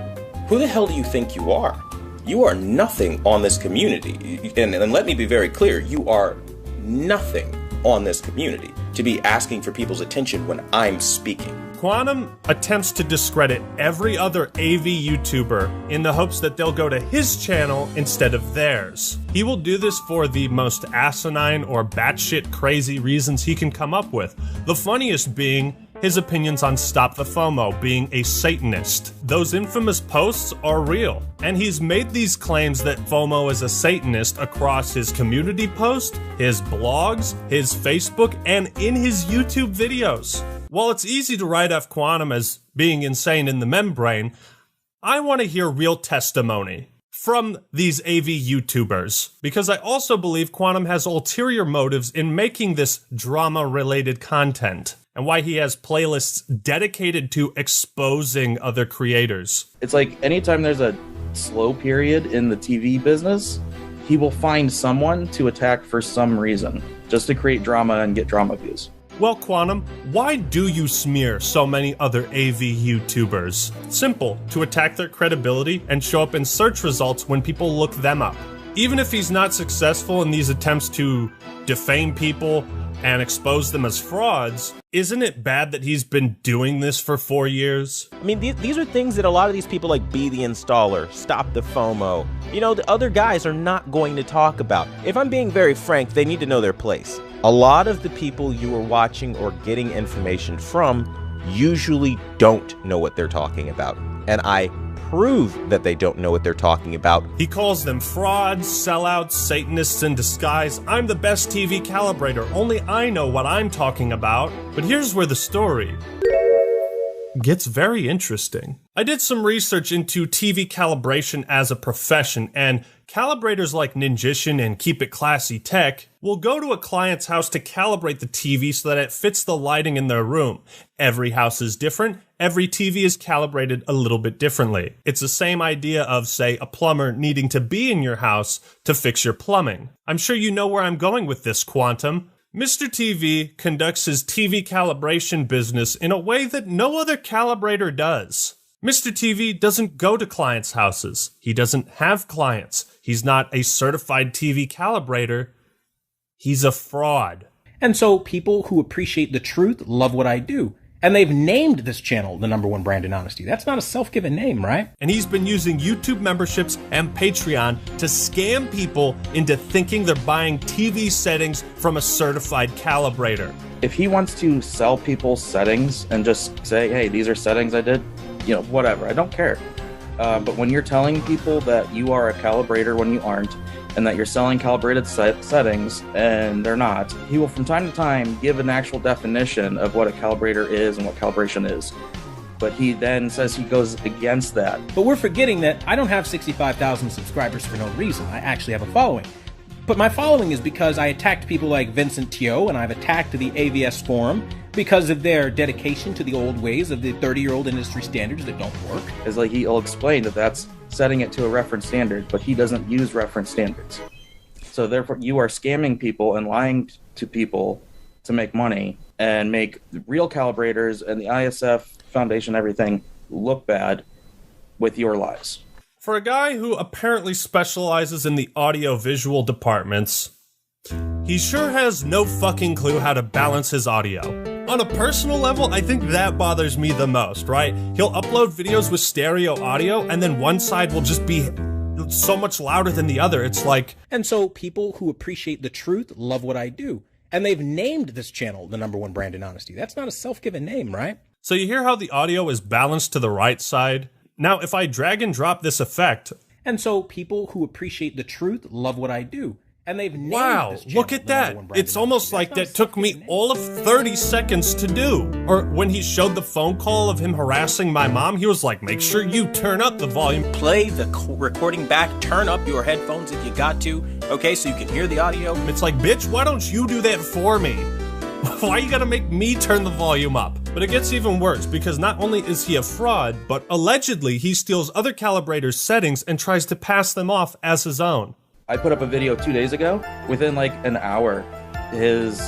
Who the hell do you think you are? You are nothing on this community. And let me be very clear, you are nothing on this community to be asking for people's attention when I'm speaking. Quantum attempts to discredit every other AV YouTuber in the hopes that they'll go to his channel instead of theirs. He will do this for the most asinine or batshit crazy reasons he can come up with. The funniest being his opinions on Stop the FOMO, being a Satanist. Those infamous posts are real, and he's made these claims that FOMO is a Satanist across his community post, his blogs, his Facebook, and in his YouTube videos. While it's easy to write off Quantum as being insane in the membrane, I want to hear real testimony from these AV YouTubers, because I also believe Quantum has ulterior motives in making this drama-related content, and why he has playlists dedicated to exposing other creators. It's like anytime there's a slow period in the TV business, he will find someone to attack for some reason, just to create drama and get drama views. Well, Quantum, why do you smear so many other AV YouTubers? Simple, to attack their credibility and show up in search results when people look them up. Even if he's not successful in these attempts to defame people and expose them as frauds, isn't it bad that he's been doing this for 4 years? I mean, these are things that a lot of these people like Be the Installer, Stop the FOMO, you know, the other guys are not going to talk about. If I'm being very frank, they need to know their place. A lot of the people you are watching or getting information from usually don't know what they're talking about. And I prove that they don't know what they're talking about. He calls them frauds, sellouts, Satanists in disguise. I'm the best TV calibrator. Only I know what I'm talking about. But here's where the story gets very interesting. I did some research into TV calibration as a profession, and calibrators like Ninjician and Keep It Classy Tech will go to a client's house to calibrate the TV so that it fits the lighting in their room. Every house is different. Every TV is calibrated a little bit differently. It's the same idea of, say, a plumber needing to be in your house to fix your plumbing. I'm sure you know where I'm going with this, Quantum. Mr. TV conducts his TV calibration business in a way that no other calibrator does. Mr. TV doesn't go to clients' houses. He doesn't have clients. He's not a certified TV calibrator. He's a fraud. And so people who appreciate the truth love what I do. And they've named this channel the #1 brand in honesty. That's not a self-given name, right? And he's been using YouTube memberships and Patreon to scam people into thinking they're buying TV settings from a certified calibrator. If he wants to sell people settings and just say, hey, these are settings I did, you know, whatever, I don't care. But when you're telling people that you are a calibrator when you aren't, and that you're selling calibrated settings and they're not, he will from time to time give an actual definition of what a calibrator is and what calibration is. But he then says he goes against that. But we're forgetting that I don't have 65,000 subscribers for no reason. I actually have a following. But my following is because I attacked people like Vincent Teo, and I've attacked the AVS forum because of their dedication to the old ways of the 30-year-old industry standards that don't work. It's like he'll explain that that's setting it to a reference standard, but he doesn't use reference standards. So therefore, you are scamming people and lying to people to make money and make the real calibrators and the ISF Foundation, everything, look bad with your lies. For a guy who apparently specializes in the audio-visual departments, he sure has no fucking clue how to balance his audio. On a personal level, I think that bothers me the most, right? He'll upload videos with stereo audio, and then one side will just be so much louder than the other. It's like... And so people who appreciate the truth love what I do. And they've named this channel the #1 brand in honesty. That's not a self-given name, right? So you hear how the audio is balanced to the right side? Now, if I drag and drop this effect... And so people who appreciate the truth love what I do. And they've named wow, this channel look at that. It's almost like that took me all of 30 seconds to do. Or when he showed the phone call of him harassing my mom, he was like, make sure you turn up the volume. Play the recording back, turn up your headphones if you got to, okay, so you can hear the audio. It's like, bitch, why don't you do that for me? Why you gotta make me turn the volume up? But it gets even worse, because not only is he a fraud, but allegedly he steals other calibrators' settings and tries to pass them off as his own. I put up a video 2 days ago. Within like an hour, his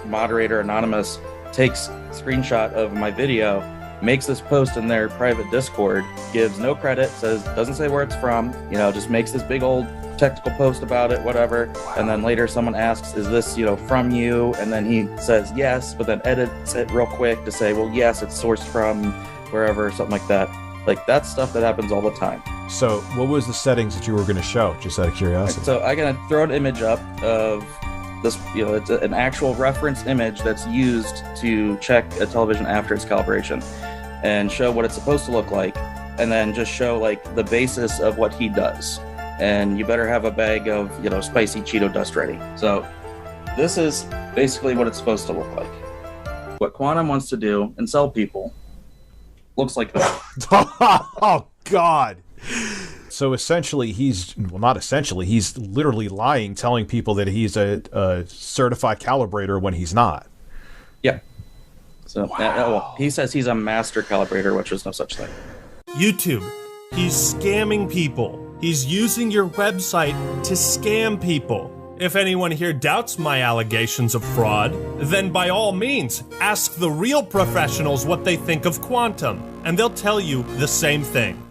moderator, Anonymous, takes a screenshot of my video, makes this post in their private Discord, gives no credit, says, doesn't say where it's from, you know, just makes this big old technical post about it, whatever. And then later someone asks, is this, you know, from you? And then he says yes, but then edits it real quick to say, well, yes, it's sourced from wherever, something like that. Like, that's stuff that happens all the time. So what was the settings that you were going to show, just out of curiosity? So I'm going to throw an image up of this, you know, it's an actual reference image that's used to check a television after its calibration and show what it's supposed to look like, and then just show like the basis of what he does. And you better have a bag of, you know, spicy Cheeto dust ready. So this is basically what it's supposed to look like. What Quantum wants to do and sell people looks like that. Oh, God. So essentially, he's literally lying, telling people that he's a certified calibrator when he's not. Yeah. So well, he says he's a master calibrator, which is no such thing. YouTube, he's scamming people. He's using your website to scam people. If anyone here doubts my allegations of fraud, then by all means, ask the real professionals what they think of Quantum, and they'll tell you the same thing.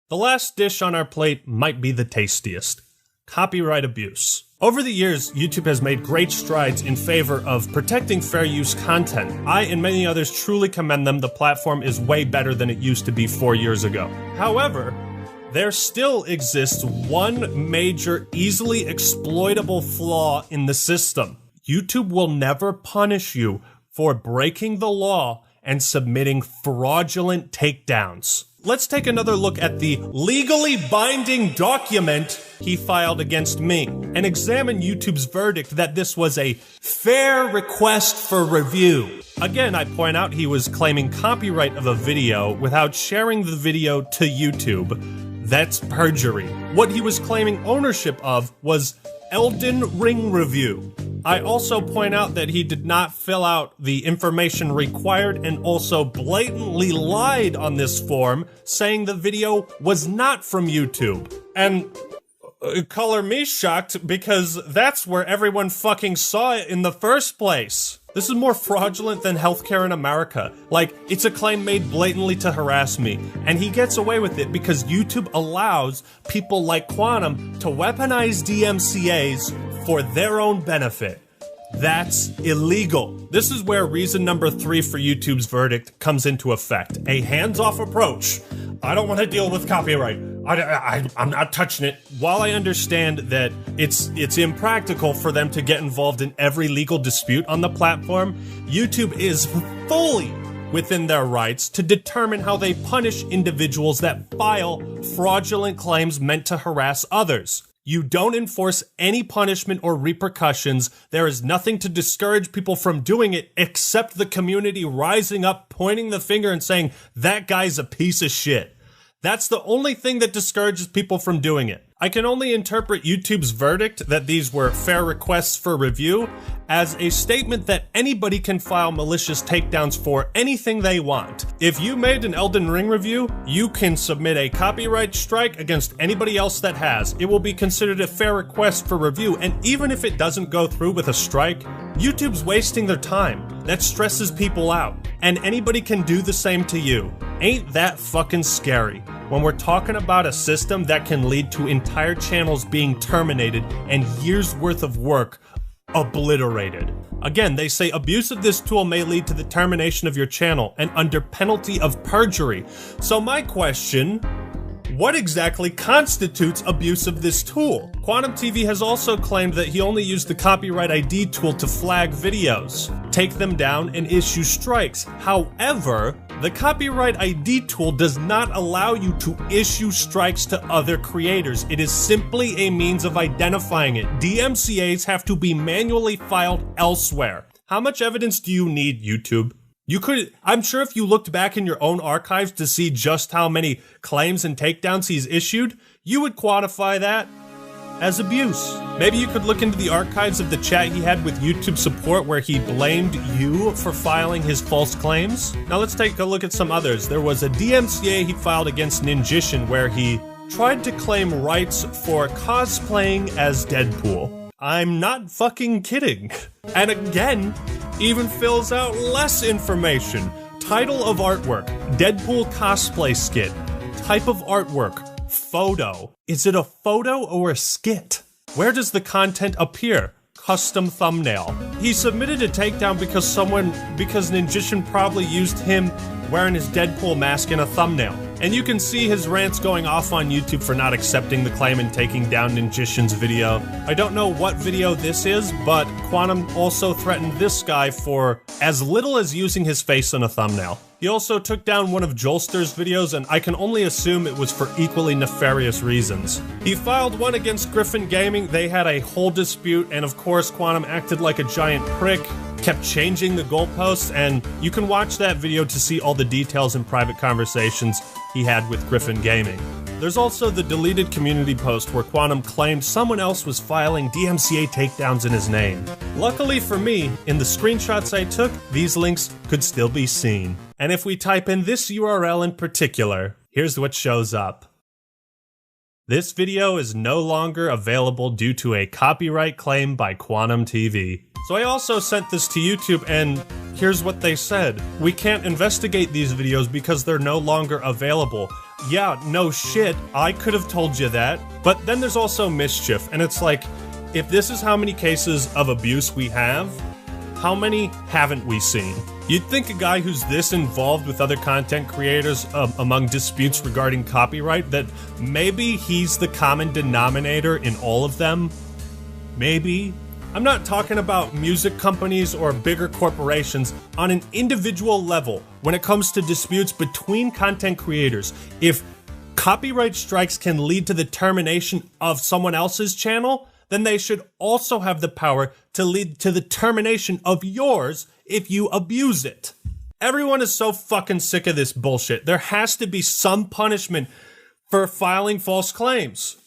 The last dish on our plate might be the tastiest: copyright abuse. Over the years, YouTube has made great strides in favor of protecting fair use content. I and many others truly commend them. The platform is way better than it used to be 4 years ago. However, there still exists one major, easily exploitable flaw in the system. YouTube will never punish you for breaking the law and submitting fraudulent takedowns. Let's take another look at the legally binding document he filed against me and examine YouTube's verdict that this was a fair request for review. Again, I point out he was claiming copyright of a video without sharing the video to YouTube. That's perjury. What he was claiming ownership of was Elden Ring review. I also point out that he did not fill out the information required and also blatantly lied on this form, saying the video was not from YouTube. And color me shocked, because that's where everyone fucking saw it in the first place. This is more fraudulent than healthcare in America. Like, it's a claim made blatantly to harass me, and he gets away with it because YouTube allows people like Quantum to weaponize DMCAs for their own benefit. That's illegal. This is where reason number 3 for YouTube's verdict comes into effect. A hands-off approach. I don't want to deal with copyright. I'm not touching it. While I understand that it's impractical for them to get involved in every legal dispute on the platform, YouTube is fully within their rights to determine how they punish individuals that file fraudulent claims meant to harass others. You don't enforce any punishment or repercussions. There is nothing to discourage people from doing it except the community rising up, pointing the finger and saying, that guy's a piece of shit. That's the only thing that discourages people from doing it. I can only interpret YouTube's verdict that these were fair requests for review as a statement that anybody can file malicious takedowns for anything they want. If you made an Elden Ring review, you can submit a copyright strike against anybody else that has. It will be considered a fair request for review, and even if it doesn't go through with a strike, YouTube's wasting their time. That stresses people out, and anybody can do the same to you. Ain't that fucking scary? When we're talking about a system that can lead to entire channels being terminated and years worth of work obliterated. Again, they say abuse of this tool may lead to the termination of your channel and under penalty of perjury. So my question, what exactly constitutes abuse of this tool? Quantum TV has also claimed that he only used the copyright ID tool to flag videos, take them down, and issue strikes. However, the copyright ID tool does not allow you to issue strikes to other creators. It is simply a means of identifying it. DMCAs have to be manually filed elsewhere. How much evidence do you need, YouTube? I'm sure if you looked back in your own archives to see just how many claims and takedowns he's issued, you would quantify that as abuse. Maybe you could look into the archives of the chat he had with YouTube support where he blamed you for filing his false claims. Now let's take a look at some others. There was a DMCA he filed against Ninjishin where he tried to claim rights for cosplaying as Deadpool. I'm not fucking kidding. And again, even fills out less information. Title of artwork, Deadpool cosplay skit. Type of artwork, photo. Is it a photo or a skit? Where does the content appear? Custom thumbnail. He submitted a takedown because Ninjishin probably used him wearing his Deadpool mask in a thumbnail. And you can see his rants going off on YouTube for not accepting the claim and taking down Ninjishin's video. I don't know what video this is, but Quantum also threatened this guy for as little as using his face in a thumbnail. He also took down one of Jolster's videos, and I can only assume it was for equally nefarious reasons. He filed one against Griffin Gaming. They had a whole dispute, and of course Quantum acted like a giant prick, kept changing the goalposts, and you can watch that video to see all the details and private conversations he had with Griffin Gaming. There's also the deleted community post where Quantum claimed someone else was filing DMCA takedowns in his name. Luckily for me, in the screenshots I took, these links could still be seen. And if we type in this URL in particular, here's what shows up. This video is no longer available due to a copyright claim by Quantum TV. So I also sent this to YouTube, and here's what they said. We can't investigate these videos because they're no longer available. Yeah, no shit, I could have told you that. But then there's also mischief, and it's like, if this is how many cases of abuse we have, how many haven't we seen? You'd think a guy who's this involved with other content creators among disputes regarding copyright, that maybe he's the common denominator in all of them. Maybe. I'm not talking about music companies or bigger corporations. On an individual level, when it comes to disputes between content creators, if copyright strikes can lead to the termination of someone else's channel, then they should also have the power to lead to the termination of yours if you abuse it. Everyone is so fucking sick of this bullshit. There has to be some punishment for filing false claims.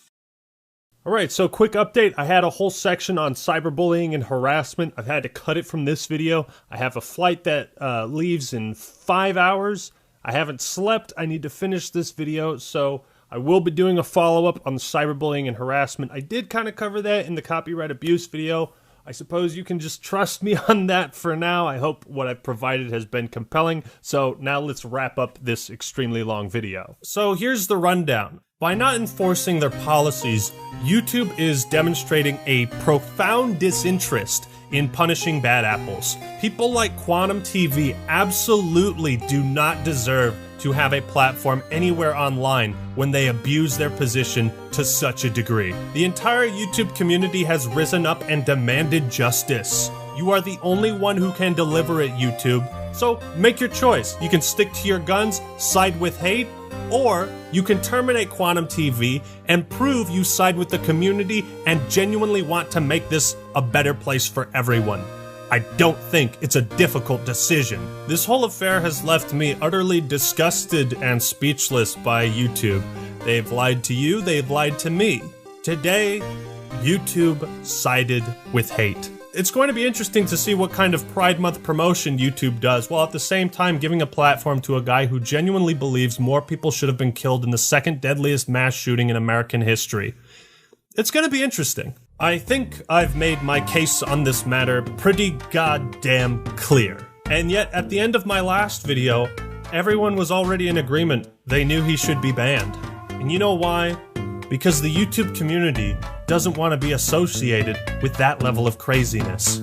Alright, so quick update. I had a whole section on cyberbullying and harassment. I've had to cut it from this video. I have a flight that leaves in 5 hours. I haven't slept. I need to finish this video, so I will be doing a follow-up on the cyberbullying and harassment. I did kind of cover that in the copyright abuse video. I suppose you can just trust me on that for now. I hope what I've provided has been compelling. So now let's wrap up this extremely long video. So here's the rundown. By not enforcing their policies, YouTube is demonstrating a profound disinterest in punishing bad apples. People like Quantum TV absolutely do not deserve to have a platform anywhere online when they abuse their position to such a degree. The entire YouTube community has risen up and demanded justice. You are the only one who can deliver it, YouTube. So make your choice. You can stick to your guns, side with hate, or you can terminate Quantum TV and prove you side with the community and genuinely want to make this a better place for everyone. I don't think it's a difficult decision. This whole affair has left me utterly disgusted and speechless by YouTube. They've lied to you, they've lied to me. Today, YouTube sided with hate. It's going to be interesting to see what kind of Pride Month promotion YouTube does, while at the same time giving a platform to a guy who genuinely believes more people should have been killed in the second deadliest mass shooting in American history. It's going to be interesting. I think I've made my case on this matter pretty goddamn clear. And yet, at the end of my last video, everyone was already in agreement. They knew he should be banned. And you know why? Because the YouTube community doesn't want to be associated with that level of craziness.